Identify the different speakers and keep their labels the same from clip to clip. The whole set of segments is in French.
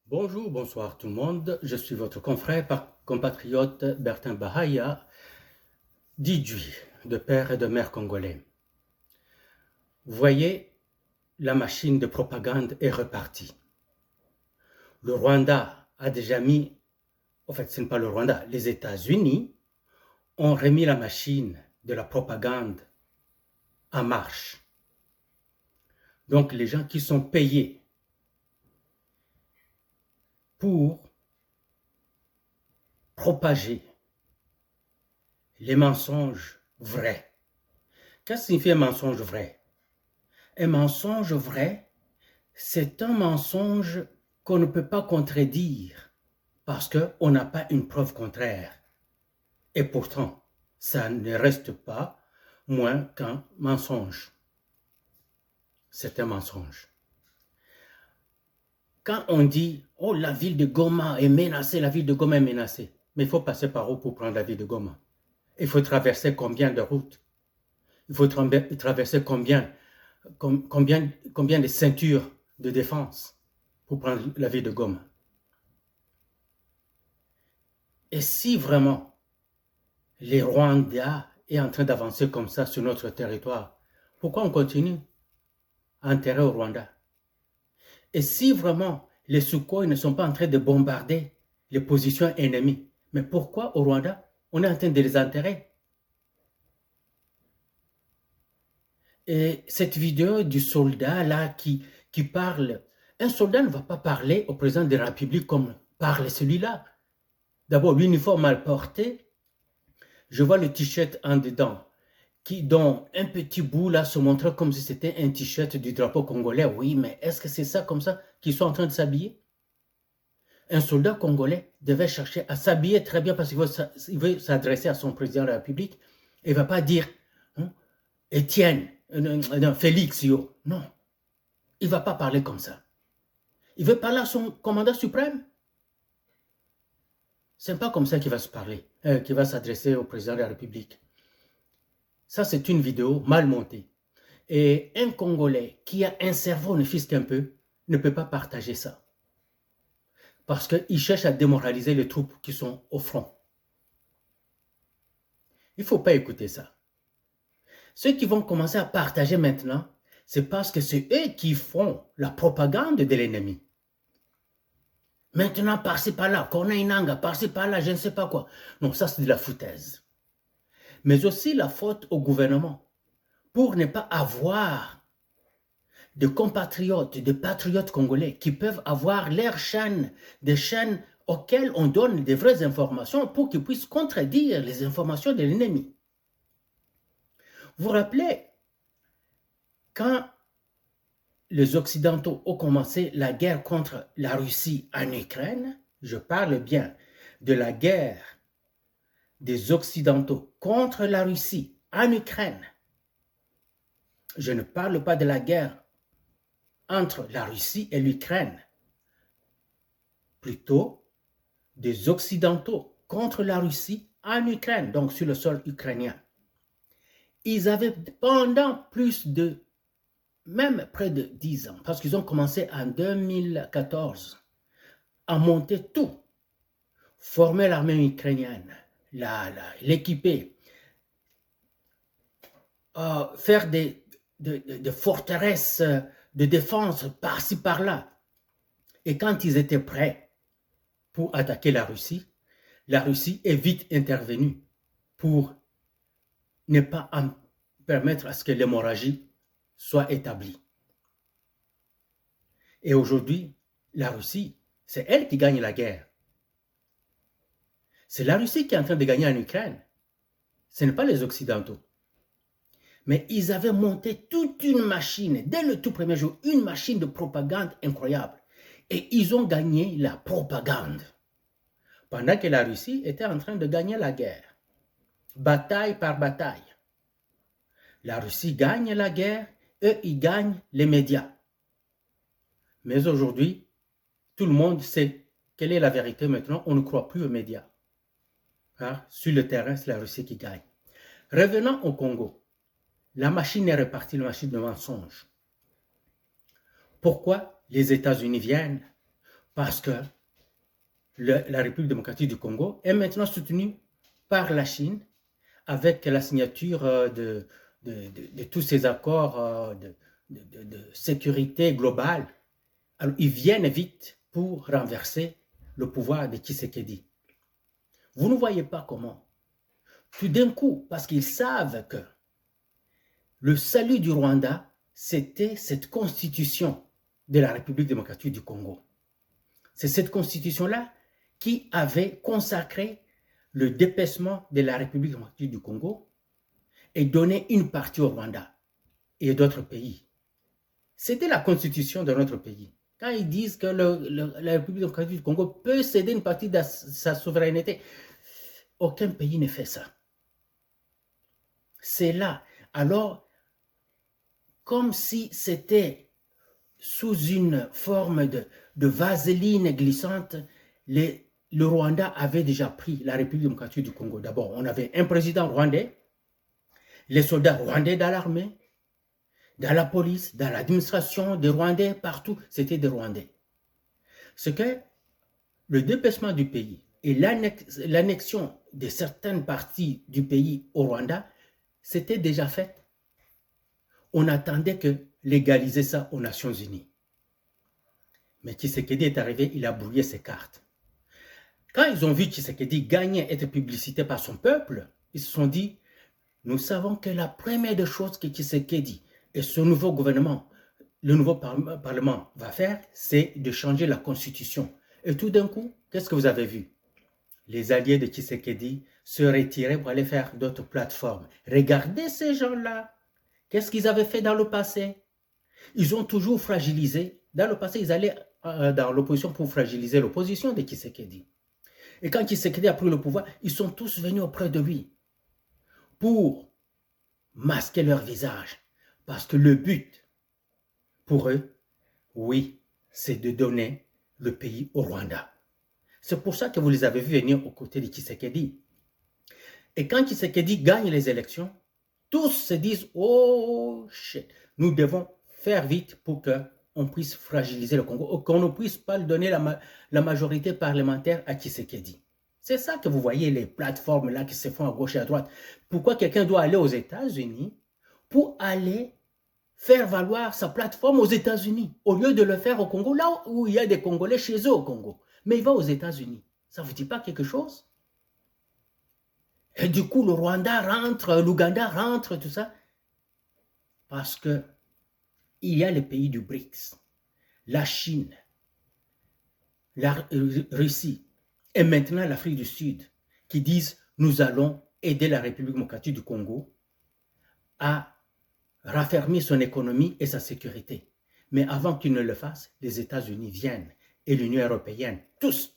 Speaker 1: Bonjour, bonsoir tout le monde. Je suis votre confrère, compatriote Bertin Bahaya, Didjui, de père et de mère congolais. Vous voyez, la machine de propagande est repartie. Le Rwanda a déjà mis, en fait, ce n'est pas le Rwanda, les États-Unis ont remis la machine de la propagande en marche. Donc, les gens qui sont payés pour propager les mensonges vrais. Qu'est-ce que signifie un mensonge vrai? Un mensonge vrai, c'est un mensonge qu'on ne peut pas contredire parce qu'on n'a pas une preuve contraire. Et pourtant, ça ne reste pas moins qu'un mensonge. C'est un mensonge. Quand on dit « Oh, la ville de Goma est menacée, la ville de Goma est menacée », mais il faut passer par où pour prendre la ville de Goma? Il faut traverser combien de routes? Il faut traverser combien de ceintures de défense pour prendre la ville de Goma? Et si vraiment les Rwandais est en train d'avancer comme ça sur notre territoire, pourquoi on continue à enterrer au Rwanda? Et si vraiment les Sukhoi ne sont pas en train de bombarder les positions ennemies, mais pourquoi au Rwanda on est en train de les enterrer? Et cette vidéo du soldat là qui parle, un soldat ne va pas parler au président de la République comme parle celui-là. D'abord, l'uniforme mal porté, je vois le t-shirt en dedans, dont un petit bout là se montrait comme si c'était un t-shirt du drapeau congolais. Oui, mais est-ce que c'est ça comme ça qu'ils sont en train de s'habiller? Un soldat congolais devait chercher à s'habiller très bien parce qu'il veut s'adresser à son président de la République. Il ne va pas dire hein, Étienne, Félix, yo. Non, il ne va pas parler comme ça. Il veut parler à son commandant suprême. Ce n'est pas comme ça qu'il va se parler, qu'il va s'adresser au président de la République. Ça, c'est une vidéo mal montée. Et un Congolais qui a un cerveau, ne fût-ce qu'un peu, ne peut pas partager ça. Parce qu'il cherche à démoraliser les troupes qui sont au front. Il ne faut pas écouter ça. Ceux qui vont commencer à partager maintenant, c'est parce que c'est eux qui font la propagande de l'ennemi. Maintenant, par-ci, par-là, Corneille Nanga, par-ci, par-là, je ne sais pas quoi. Non, ça, c'est de la foutaise. Mais aussi la faute au gouvernement pour ne pas avoir de compatriotes, de patriotes congolais qui peuvent avoir leurs chaînes, des chaînes auxquelles on donne des vraies informations pour qu'ils puissent contredire les informations de l'ennemi. Vous vous rappelez, quand les Occidentaux ont commencé la guerre contre la Russie en Ukraine, je parle bien de la guerre des Occidentaux contre la Russie en Ukraine. Je ne parle pas de la guerre entre la Russie et l'Ukraine, plutôt des Occidentaux contre la Russie en Ukraine, donc sur le sol ukrainien. Ils avaient pendant même près de 10 ans, parce qu'ils ont commencé en 2014 à monter tout, former l'armée ukrainienne, l'équiper, faire des forteresses de défense par-ci par-là. Et quand ils étaient prêts pour attaquer la Russie est vite intervenue pour ne pas permettre à ce que l'hémorragie soit établie. Et aujourd'hui, la Russie, c'est elle qui gagne la guerre. C'est la Russie qui est en train de gagner en Ukraine. Ce n'est pas les Occidentaux. Mais ils avaient monté toute une machine, dès le tout premier jour, une machine de propagande incroyable. Et ils ont gagné la propagande. Pendant que la Russie était en train de gagner la guerre. Bataille par bataille. La Russie gagne la guerre, eux, ils gagnent les médias. Mais aujourd'hui, tout le monde sait quelle est la vérité maintenant. On ne croit plus aux médias. Sur le terrain, c'est la Russie qui gagne. Revenons au Congo. La machine est repartie, la machine de mensonges. Pourquoi les États-Unis viennent? Parce que la République démocratique du Congo est maintenant soutenue par la Chine avec la signature de tous ces accords de sécurité globale. Alors, ils viennent vite pour renverser le pouvoir de Tshisekedi. Vous ne voyez pas comment. Tout d'un coup, parce qu'ils savent que le salut du Rwanda, c'était cette constitution de la République démocratique du Congo. C'est cette constitution-là qui avait consacré le dépaissement de la République démocratique du Congo et donné une partie au Rwanda et d'autres pays. C'était la constitution de notre pays. Quand ils disent que la République démocratique du Congo peut céder une partie de sa souveraineté, aucun pays ne fait ça. C'est là. Alors, comme si c'était sous une forme de vaseline glissante, le Rwanda avait déjà pris la République démocratique du Congo. D'abord, on avait un président rwandais, les soldats rwandais dans l'armée, dans la police, dans l'administration, des Rwandais, partout, c'était des Rwandais. Ce que le dépassement du pays et l'annexion de certaines parties du pays au Rwanda, c'était déjà fait. On attendait que légaliser ça aux Nations Unies. Mais Tshisekedi est arrivé, il a brouillé ses cartes. Quand ils ont vu Tshisekedi gagner, être publicité par son peuple, ils se sont dit, nous savons que la première des choses que Tshisekedi et ce nouveau gouvernement, le nouveau parlement va faire, c'est de changer la constitution. Et tout d'un coup, qu'est-ce que vous avez vu? Les alliés de Tshisekedi se retiraient pour aller faire d'autres plateformes. Regardez ces gens-là. Qu'est-ce qu'ils avaient fait dans le passé? Ils ont toujours fragilisé. Dans le passé, ils allaient dans l'opposition pour fragiliser l'opposition de Tshisekedi. Et quand Tshisekedi a pris le pouvoir, ils sont tous venus auprès de lui pour masquer leur visage. Parce que le but, pour eux, oui, c'est de donner le pays au Rwanda. C'est pour ça que vous les avez vus venir aux côtés de Tshisekedi. Et quand Tshisekedi gagne les élections, tous se disent, oh shit, nous devons faire vite pour qu'on puisse fragiliser le Congo, qu'on ne puisse pas donner la majorité parlementaire à Tshisekedi. C'est ça que vous voyez, les plateformes là qui se font à gauche et à droite. Pourquoi quelqu'un doit aller aux États-Unis pour aller faire valoir sa plateforme aux États-Unis, au lieu de le faire au Congo, là où il y a des Congolais chez eux au Congo. Mais il va aux États-Unis. Ça ne vous dit pas quelque chose? Et du coup, le Rwanda rentre, l'Ouganda rentre, tout ça. Parce que il y a les pays du BRICS, la Chine, la Russie et maintenant l'Afrique du Sud qui disent nous allons aider la République démocratique du Congo à raffermir son économie et sa sécurité. Mais avant qu'ils ne le fassent, les États-Unis viennent et l'Union européenne, tous,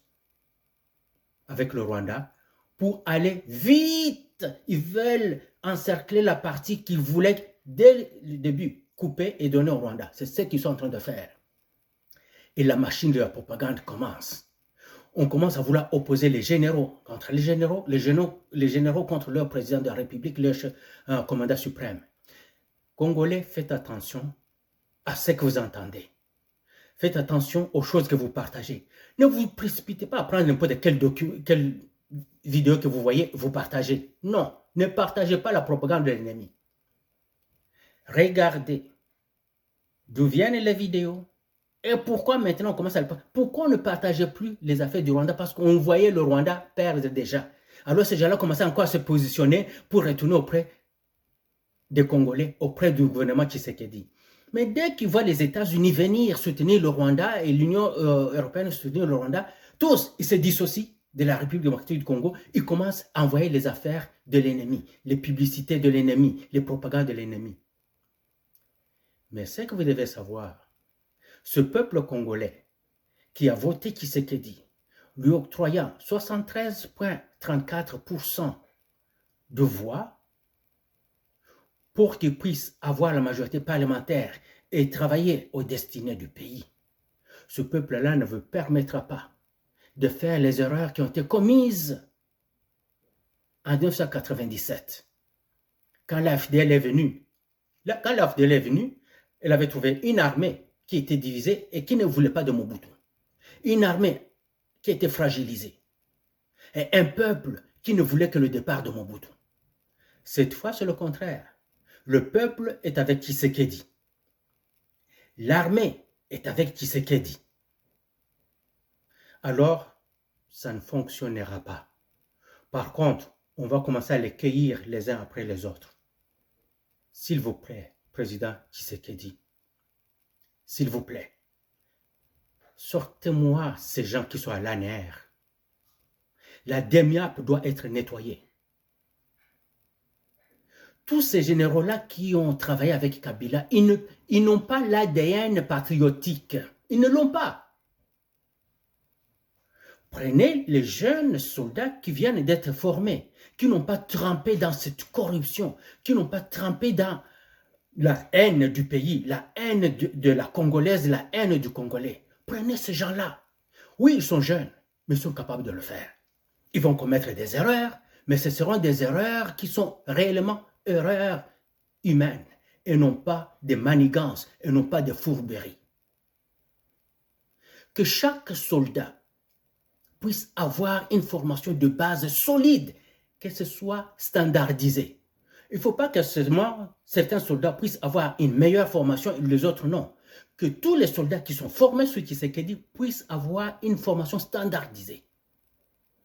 Speaker 1: avec le Rwanda, pour aller vite. Ils veulent encercler la partie qu'ils voulaient dès le début couper et donner au Rwanda. C'est ce qu'ils sont en train de faire. Et la machine de la propagande commence. On commence à vouloir opposer les généraux contre les généraux, les généraux contre leur président de la République, leur commandant suprême. Congolais, faites attention à ce que vous entendez. Faites attention aux choses que vous partagez. Ne vous précipitez pas à prendre n'importe quelle vidéo que vous voyez, vous partagez. Non, ne partagez pas la propagande de l'ennemi. Regardez d'où viennent les vidéos et pourquoi maintenant on commence à le partager. Pourquoi on ne partageait plus les affaires du Rwanda? Parce qu'on voyait le Rwanda perdre déjà. Alors ces gens-là commençaient encore à se positionner pour retourner auprès des Congolais, auprès du gouvernement Tshisekedi. Mais dès qu'ils voient les États-Unis venir soutenir le Rwanda et l'Union européenne soutenir le Rwanda, tous, ils se dissocient de la République démocratique du Congo, ils commencent à envoyer les affaires de l'ennemi, les publicités de l'ennemi, les propagandes de l'ennemi. Mais ce que vous devez savoir, ce peuple congolais qui a voté Tshisekedi, lui octroyant 73,34% de voix pour qu'il puisse avoir la majorité parlementaire et travailler aux destinées du pays. Ce peuple-là ne vous permettra pas de faire les erreurs qui ont été commises en 1997. Quand la FDL est venue, elle avait trouvé une armée qui était divisée et qui ne voulait pas de Mobutu. une armée qui était fragilisée et un peuple qui ne voulait que le départ de Mobutu. Cette fois, c'est le contraire. Le peuple est avec Tshisekedi. L'armée est avec Tshisekedi. Alors, ça ne fonctionnera pas. Par contre, on va commencer à les cueillir les uns après les autres. S'il vous plaît, président Tshisekedi, s'il vous plaît, sortez-moi ces gens qui sont à l'ANR. La DEMIAP doit être nettoyée. Tous ces généraux-là qui ont travaillé avec Kabila, ils n'ont pas l'ADN patriotique. Ils ne l'ont pas. Prenez les jeunes soldats qui viennent d'être formés, qui n'ont pas trempé dans cette corruption, qui n'ont pas trempé dans la haine du pays, la haine de la Congolaise, la haine du Congolais. Prenez ces gens-là. Oui, ils sont jeunes, mais ils sont capables de le faire. Ils vont commettre des erreurs, mais ce seront des erreurs qui sont réellement erreurs humaines et non pas des manigances et non pas des fourberies. Que chaque soldat puisse avoir une formation de base solide, que ce soit standardisé. Il ne faut pas que seulement certains soldats puissent avoir une meilleure formation et les autres non. Que tous les soldats qui sont formés sur Tshisekedi puissent avoir une formation standardisée.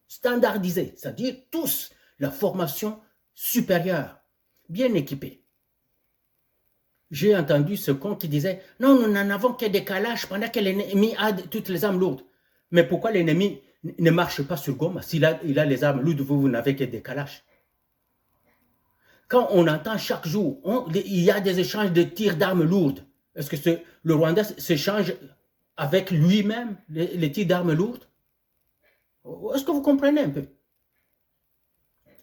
Speaker 1: Standardisée, c'est-à-dire tous la formation supérieure, bien équipée. J'ai entendu ce con qui disait « Non, nous n'en avons que des calaches pendant que l'ennemi a toutes les armes lourdes. » Mais pourquoi l'ennemi ne marche pas sur Goma? S'il a les armes lourdes, vous n'avez que des calaches. Quand on entend chaque jour, il y a des échanges de tirs d'armes lourdes. Est-ce que le Rwanda s'échange avec lui-même les tirs d'armes lourdes? Est-ce que vous comprenez un peu?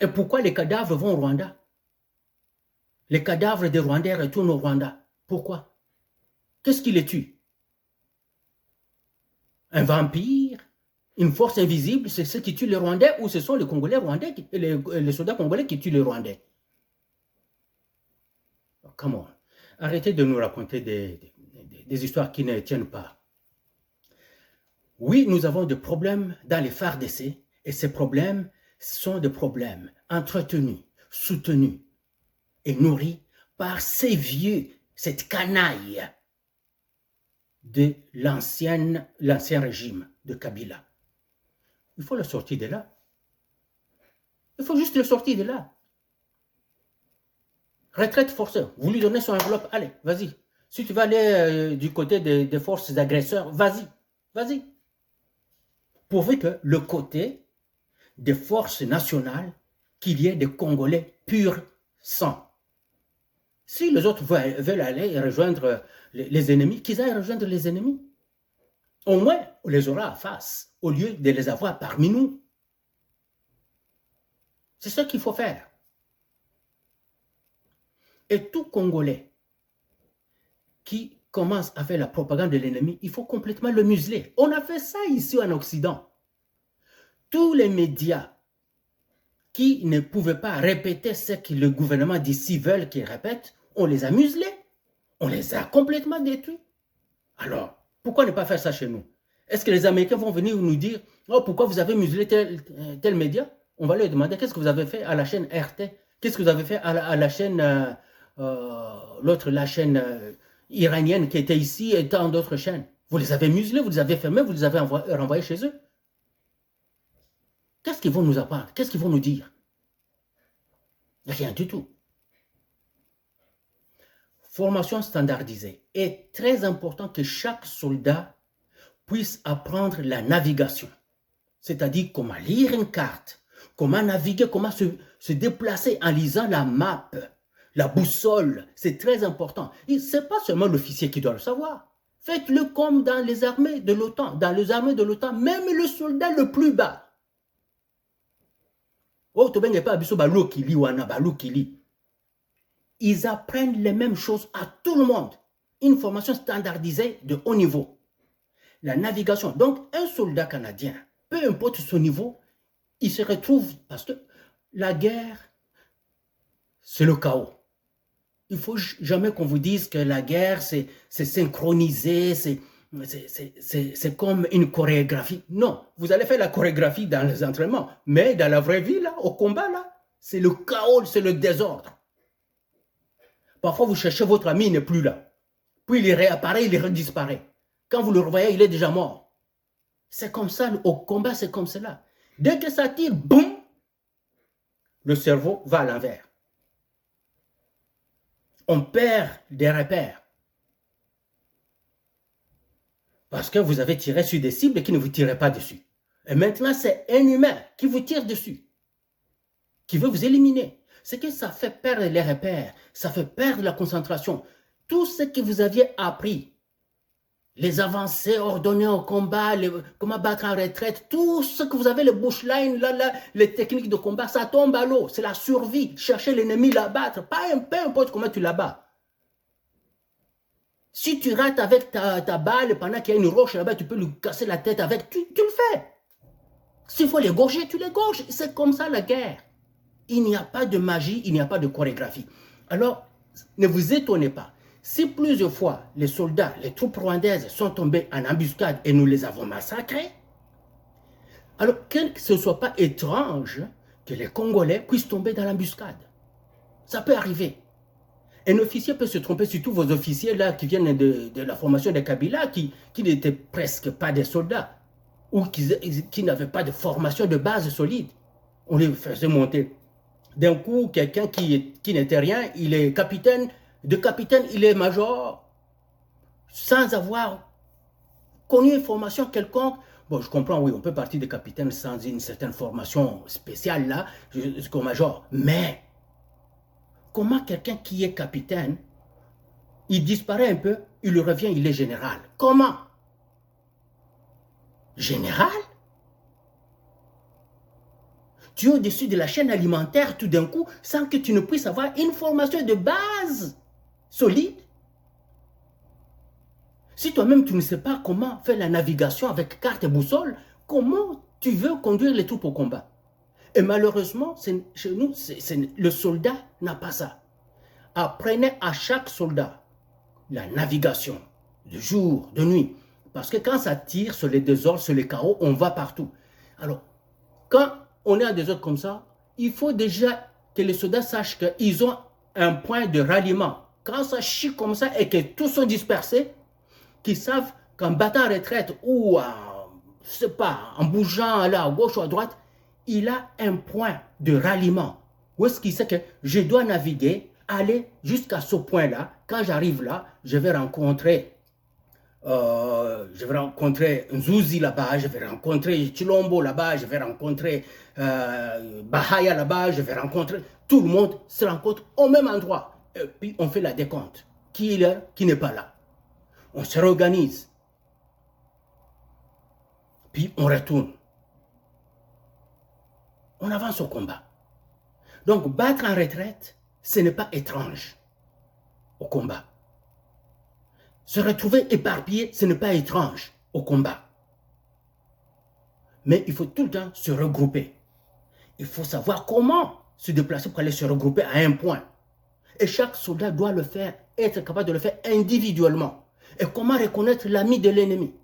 Speaker 1: Et pourquoi les cadavres vont au Rwanda? Les cadavres des Rwandais retournent au Rwanda. Pourquoi? Qu'est-ce qui les tue? Un vampire? Une force invisible? C'est ce qui tue les Rwandais ou ce sont les Congolais rwandais, les soldats congolais qui tuent les Rwandais? Come on. Arrêtez de nous raconter des histoires qui ne tiennent pas. Oui, nous avons des problèmes dans les FARDC et ces problèmes sont des problèmes entretenus, soutenus et nourris par ces vieux, cette canaille de l'ancien régime de Kabila. Il faut le sortir de là. Il faut juste le sortir de là. Retraite forcée, vous lui donnez son enveloppe, allez, vas-y. Si tu vas aller du côté des forces agresseurs, vas-y, vas-y. Pourvu que le côté des forces nationales, qu'il y ait des Congolais pur sang. Si les autres veulent aller rejoindre les ennemis, qu'ils aillent rejoindre les ennemis. Au moins, on les aura en face, au lieu de les avoir parmi nous. C'est ce qu'il faut faire. Et tout Congolais qui commence à faire la propagande de l'ennemi, il faut complètement le museler. On a fait ça ici en Occident. Tous les médias qui ne pouvaient pas répéter ce que le gouvernement d'ici veulent qu'ils répètent, on les a muselés. On les a complètement détruits. Alors, pourquoi ne pas faire ça chez nous? Est-ce que les Américains vont venir nous dire « Oh, pourquoi vous avez muselé tel média ?» On va leur demander « Qu'est-ce que vous avez fait à la chaîne RT? Qu'est-ce que vous avez fait à la chaîne... l'autre, la chaîne iranienne qui était ici et tant d'autres chaînes. Vous les avez muselés, vous les avez fermés, vous les avez renvoyés chez eux. Qu'est-ce qu'ils vont nous apprendre? Qu'est-ce qu'ils vont nous dire? Rien du tout. Formation standardisée. Est très important que chaque soldat puisse apprendre la navigation. C'est-à-dire comment lire une carte, comment naviguer, comment se déplacer en lisant la map. La boussole, c'est très important. Ce n'est pas seulement l'officier qui doit le savoir. Faites-le comme dans les armées de l'OTAN. Dans les armées de l'OTAN, même le soldat le plus bas. Ils apprennent les mêmes choses à tout le monde. Une formation standardisée de haut niveau. La navigation. Donc, un soldat canadien, peu importe son niveau, il se retrouve, parce que la guerre, c'est le chaos. Il ne faut jamais qu'on vous dise que la guerre, c'est synchronisé, c'est comme une chorégraphie. Non, vous allez faire la chorégraphie dans les entraînements, mais dans la vraie vie, là, au combat, là, c'est le chaos, c'est le désordre. Parfois, vous cherchez votre ami, il n'est plus là. Puis il réapparaît, il redisparaît. Quand vous le revoyez, il est déjà mort. C'est comme ça, au combat, c'est comme cela. Dès que ça tire, boum, le cerveau va à l'envers. On perd des repères. Parce que vous avez tiré sur des cibles qui ne vous tiraient pas dessus. Et maintenant, c'est un humain qui vous tire dessus, qui veut vous éliminer. C'est que ça fait perdre les repères, ça fait perdre la concentration. Tout ce que vous aviez appris, les avancées ordonnées au combat, comment battre en retraite, tout ce que vous avez, les bushline, les techniques de combat, ça tombe à l'eau. C'est la survie. Chercher l'ennemi, l'abattre. Peu importe comment tu l'abats. Si tu rates avec ta balle pendant qu'il y a une roche là-bas, tu peux lui casser la tête avec, tu le fais. S'il faut l'égorger, tu l'égorges. C'est comme ça la guerre. Il n'y a pas de magie, il n'y a pas de chorégraphie. Alors, ne vous étonnez pas. Si plusieurs fois les soldats, les troupes rwandaises sont tombés en embuscade et nous les avons massacrés, alors que ce ne soit pas étrange que les Congolais puissent tomber dans l'embuscade. Ça peut arriver. Un officier peut se tromper, surtout vos officiers là qui viennent de la formation des Kabila, qui n'étaient presque pas des soldats, ou qui n'avaient pas de formation de base solide. On les faisait monter. D'un coup, quelqu'un qui n'était rien, il est capitaine, de capitaine, il est major, sans avoir connu une formation quelconque. Bon, je comprends, oui, on peut partir de capitaine sans une certaine formation spéciale là, jusqu'au major. Mais, comment quelqu'un qui est capitaine, il disparaît un peu, il revient, il est général. Comment? Général? Tu es au-dessus de la chaîne alimentaire tout d'un coup, sans que tu ne puisses avoir une formation de base solide. Si toi-même tu ne sais pas comment faire la navigation avec carte et boussole, comment tu veux conduire les troupes au combat? Et malheureusement, chez nous, le soldat n'a pas ça. Apprenez à chaque soldat la navigation, de jour, de nuit. Parce que quand ça tire sur les désordres, sur les chaos, on va partout. Alors, quand on est à des ordres comme ça, il faut déjà que les soldats sachent qu'ils ont un point de ralliement. Quand ça chie comme ça et que tous sont dispersés, qu'ils savent qu'en battant en retraite ou je sais pas, en bougeant là, à gauche ou à droite, il a un point de ralliement. Où est-ce qu'il sait que je dois naviguer, aller jusqu'à ce point-là. Quand j'arrive là, je vais rencontrer Nzuzi là-bas, je vais rencontrer Chilombo là-bas, je vais rencontrer Bahaya là-bas, je vais rencontrer... Tout le monde se rencontre au même endroit. Et puis on fait la décompte. Qui est là, qui n'est pas là. On se réorganise. Puis on retourne. On avance au combat. Donc battre en retraite, ce n'est pas étrange au combat. Se retrouver éparpillé, ce n'est pas étrange au combat. Mais il faut tout le temps se regrouper. Il faut savoir comment se déplacer pour aller se regrouper à un point. Et chaque soldat doit le faire, être capable de le faire individuellement. Et comment reconnaître l'ami de l'ennemi?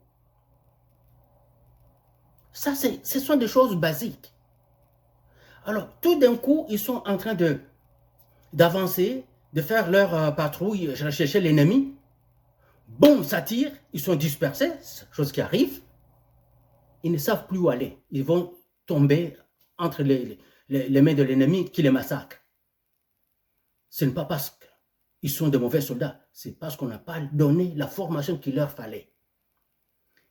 Speaker 1: Ça, ce sont des choses basiques. Alors, tout d'un coup, ils sont en train d'avancer, de faire leur patrouille, chercher l'ennemi. Boum, ça tire, ils sont dispersés, chose qui arrive. Ils ne savent plus où aller. Ils vont tomber entre les mains de l'ennemi qui les massacre. Ce n'est pas parce qu'ils sont de mauvais soldats, c'est parce qu'on n'a pas donné la formation qu'il leur fallait.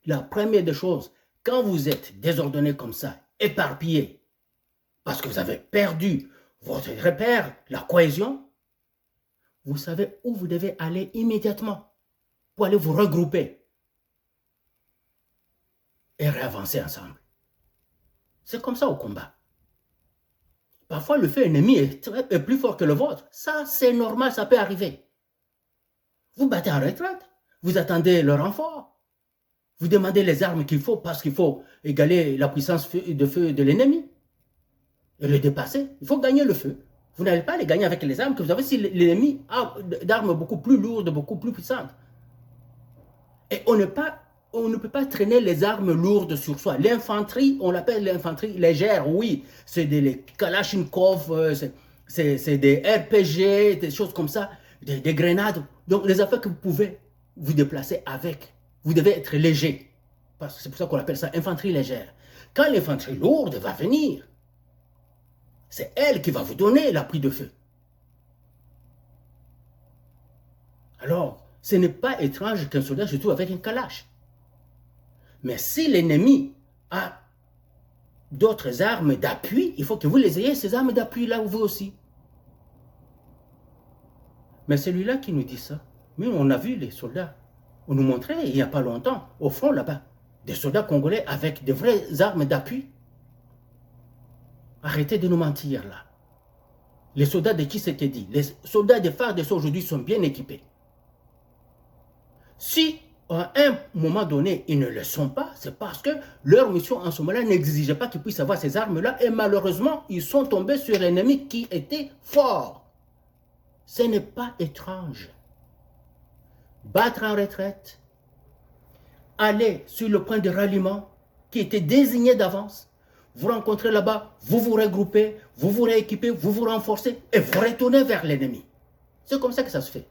Speaker 1: La première des choses, quand vous êtes désordonné comme ça, éparpillé, parce que vous avez perdu votre repère, la cohésion, vous savez où vous devez aller immédiatement pour aller vous regrouper et réavancer ensemble. C'est comme ça au combat. Parfois, le feu ennemi est plus fort que le vôtre. Ça, c'est normal, ça peut arriver. Vous battez en retraite, vous attendez le renfort, vous demandez les armes qu'il faut parce qu'il faut égaler la puissance de feu de l'ennemi et le dépasser. Il faut gagner le feu. Vous n'allez pas les gagner avec les armes que vous avez si l'ennemi a d'armes beaucoup plus lourdes, beaucoup plus puissantes. Et on n'est pas on ne peut pas traîner les armes lourdes sur soi. L'infanterie, on l'appelle l'infanterie légère, oui. C'est des Kalachnikov, c'est des RPG, des choses comme ça, des grenades. Donc, les affaires que vous pouvez vous déplacer avec, vous devez être léger. Parce que c'est pour ça qu'on appelle ça infanterie légère. Quand l'infanterie lourde va venir, c'est elle qui va vous donner l'appui de feu. Alors, ce n'est pas étrange qu'un soldat se trouve avec un kalash. Mais si l'ennemi a d'autres armes d'appui, il faut que vous les ayez, ces armes d'appui là, vous aussi. Mais celui-là qui nous dit ça, mais on a vu les soldats, on nous montrait il n'y a pas longtemps, au front là-bas, des soldats congolais avec de vraies armes d'appui. Arrêtez de nous mentir là. Les soldats de Tshisekedi, les soldats de FARDC aujourd'hui sont bien équipés. Si à un moment donné, ils ne le sont pas, c'est parce que leur mission en ce moment-là n'exigeait pas qu'ils puissent avoir ces armes-là et malheureusement, ils sont tombés sur un ennemi qui était fort. Ce n'est pas étrange. Battre en retraite, aller sur le point de ralliement qui était désigné d'avance, vous rencontrez là-bas, vous vous regroupez, vous vous rééquipez, vous vous renforcez et vous retournez vers l'ennemi. C'est comme ça que ça se fait.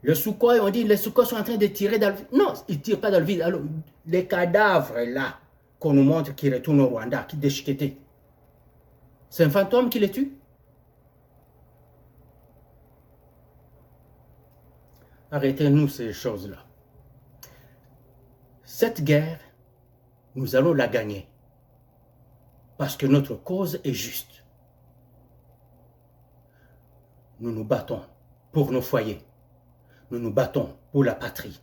Speaker 1: Le Sukhoi, on dit les Sukhoi sont en train de tirer dans le vide. Non, ils ne tirent pas dans le vide. Alors, les cadavres là, qu'on nous montre qui retournent au Rwanda, qui déchiquettent, c'est un fantôme qui les tue? Arrêtez-nous ces choses-là. Cette guerre, nous allons la gagner. Parce que notre cause est juste. Nous nous battons pour nos foyers. Nous nous battons pour la patrie.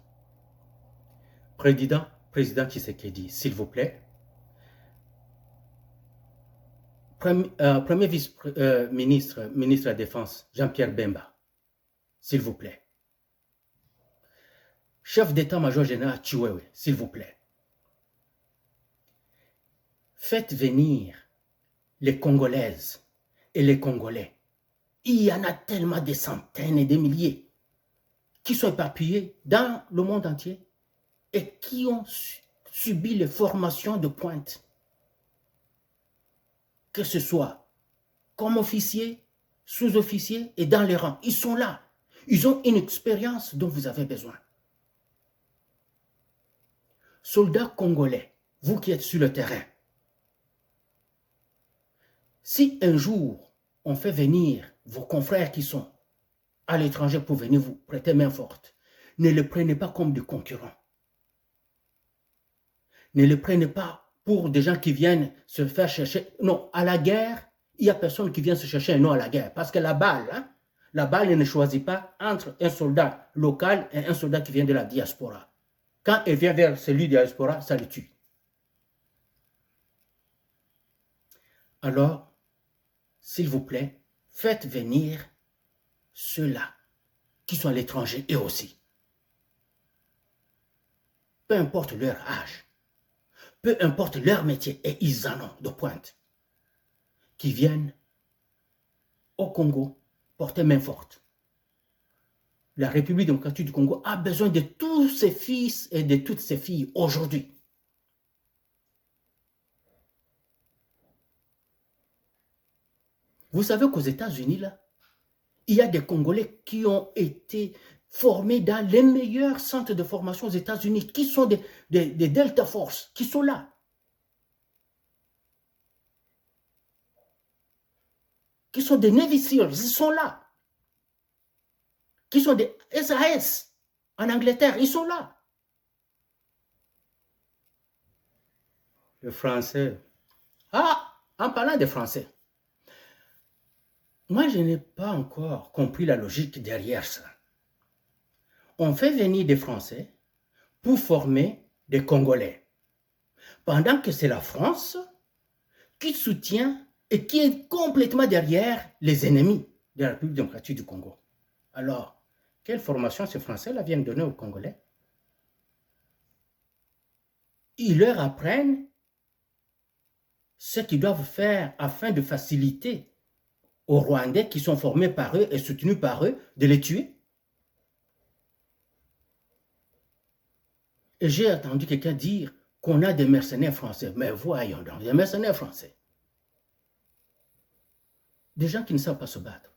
Speaker 1: Président Tshisekedi, s'il vous plaît. Premier vice-ministre, ministre de la Défense, Jean-Pierre Bemba, s'il vous plaît. Chef d'état-major général Chiwewe, s'il vous plaît. Faites venir les Congolaises et les Congolais. Il y en a tellement des centaines et des milliers qui sont éparpillés dans le monde entier et qui ont subi les formations de pointe. Que ce soit comme officiers, sous-officiers et dans les rangs. Ils sont là. Ils ont une expérience dont vous avez besoin. Soldats congolais, vous qui êtes sur le terrain, si un jour on fait venir vos confrères qui sont à l'étranger pour venir vous prêter main forte, ne les prenez pas comme des concurrents. Ne les prenez pas pour des gens qui viennent se faire chercher. Non, à la guerre, il n'y a personne qui vient se chercher un nom à la guerre. Parce que la balle ne choisit pas entre un soldat local et un soldat qui vient de la diaspora. Quand elle vient vers celui de la diaspora, ça le tue. Alors, s'il vous plaît, faites venir ceux-là qui sont à l'étranger et aussi. Peu importe leur âge, peu importe leur métier, et ils en ont de pointe, qui viennent au Congo porter main forte. La République démocratique du Congo a besoin de tous ses fils et de toutes ses filles aujourd'hui. Vous savez qu'aux États-Unis, là, il y a des Congolais qui ont été formés dans les meilleurs centres de formation aux États-Unis, qui sont des Delta Force, qui sont là. Qui sont des Navy Seals, ils sont là. Qui sont des SAS en Angleterre, ils sont là. Le français. Ah, en parlant des Français. Moi, je n'ai pas encore compris la logique derrière ça. On fait venir des Français pour former des Congolais. Pendant que c'est la France qui soutient et qui est complètement derrière les ennemis de la République démocratique du Congo. Alors, quelle formation ces Français-là viennent donner aux Congolais? Ils leur apprennent ce qu'ils doivent faire afin de faciliter aux Rwandais qui sont formés par eux et soutenus par eux de les tuer. Et j'ai entendu quelqu'un dire qu'on a des mercenaires français. Mais voyons donc, des mercenaires français. Des gens qui ne savent pas se battre.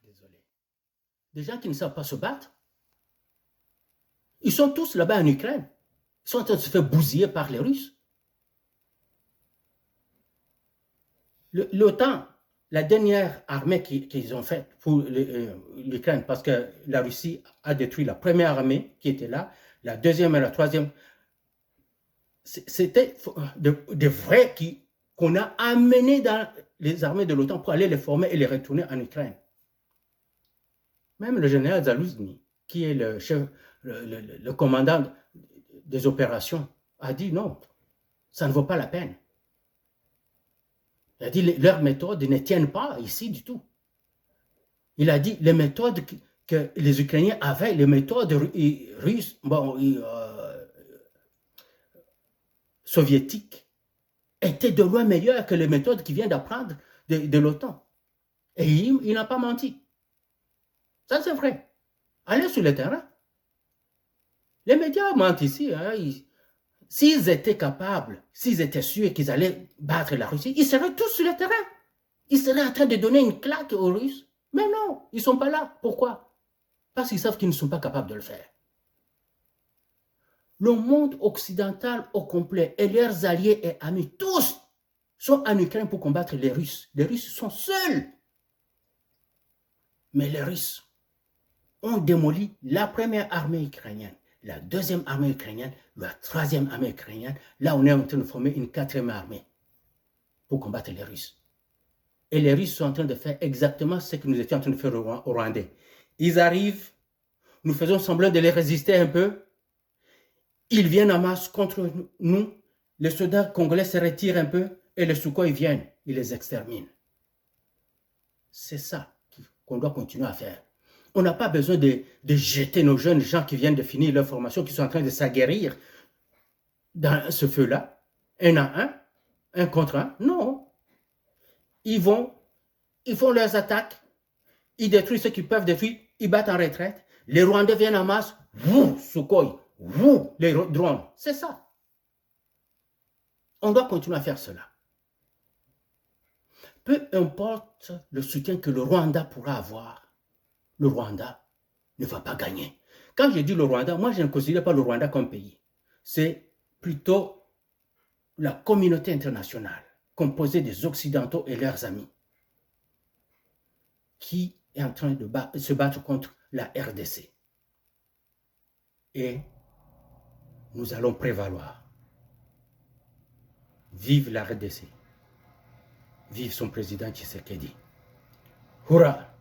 Speaker 1: Désolé. Des gens qui ne savent pas se battre. Ils sont tous là-bas en Ukraine. Ils sont en train de se faire bousiller par les Russes. L'OTAN, la dernière armée qu'ils ont faite pour l'Ukraine, parce que la Russie a détruit la première armée qui était là, la deuxième et la troisième, c'était des vrais qu'on a amenés dans les armées de l'OTAN pour aller les former et les retourner en Ukraine. Même le général Zalouzny, qui est le chef, le commandant des opérations, a dit non, ça ne vaut pas la peine. Il a dit leurs méthodes ne tiennent pas ici du tout. Il a dit les méthodes que les Ukrainiens avaient, les méthodes russes, soviétiques, étaient de loin meilleures que les méthodes qu'il vient d'apprendre de l'OTAN. Et il n'a pas menti. Ça, c'est vrai. Allez sur le terrain. Les médias mentent ici. Hein, s'ils étaient capables, s'ils étaient sûrs qu'ils allaient battre la Russie, ils seraient tous sur le terrain. Ils seraient en train de donner une claque aux Russes. Mais non, ils ne sont pas là. Pourquoi? Parce qu'ils savent qu'ils ne sont pas capables de le faire. Le monde occidental au complet et leurs alliés et amis, tous sont en Ukraine pour combattre les Russes. Les Russes sont seuls. Mais les Russes ont démoli la première armée ukrainienne, la deuxième armée ukrainienne, la troisième armée ukrainienne. Là, on est en train de former une quatrième armée pour combattre les Russes. Et les Russes sont en train de faire exactement ce que nous étions en train de faire au Rwandais. Ils arrivent, nous faisons semblant de les résister un peu. Ils viennent en masse contre nous. Les soldats congolais se retirent un peu et les Sukhoi viennent. Ils les exterminent. C'est ça qu'on doit continuer à faire. On n'a pas besoin de jeter nos jeunes gens qui viennent de finir leur formation, qui sont en train de s'aguerrir dans ce feu-là, un à un contre un. Non. Ils font leurs attaques, ils détruisent ce qu'ils peuvent détruire, ils battent en retraite. Les Rwandais viennent en masse, vous, Sukhoi, vous, les drones. C'est ça. On doit continuer à faire cela. Peu importe le soutien que le Rwanda pourra avoir, le Rwanda ne va pas gagner. Quand je dis le Rwanda, moi je ne considère pas le Rwanda comme pays. C'est plutôt la communauté internationale, composée des Occidentaux et leurs amis, qui est en train de se battre contre la RDC. Et nous allons prévaloir. Vive la RDC. Vive son président Tshisekedi. Hurrah!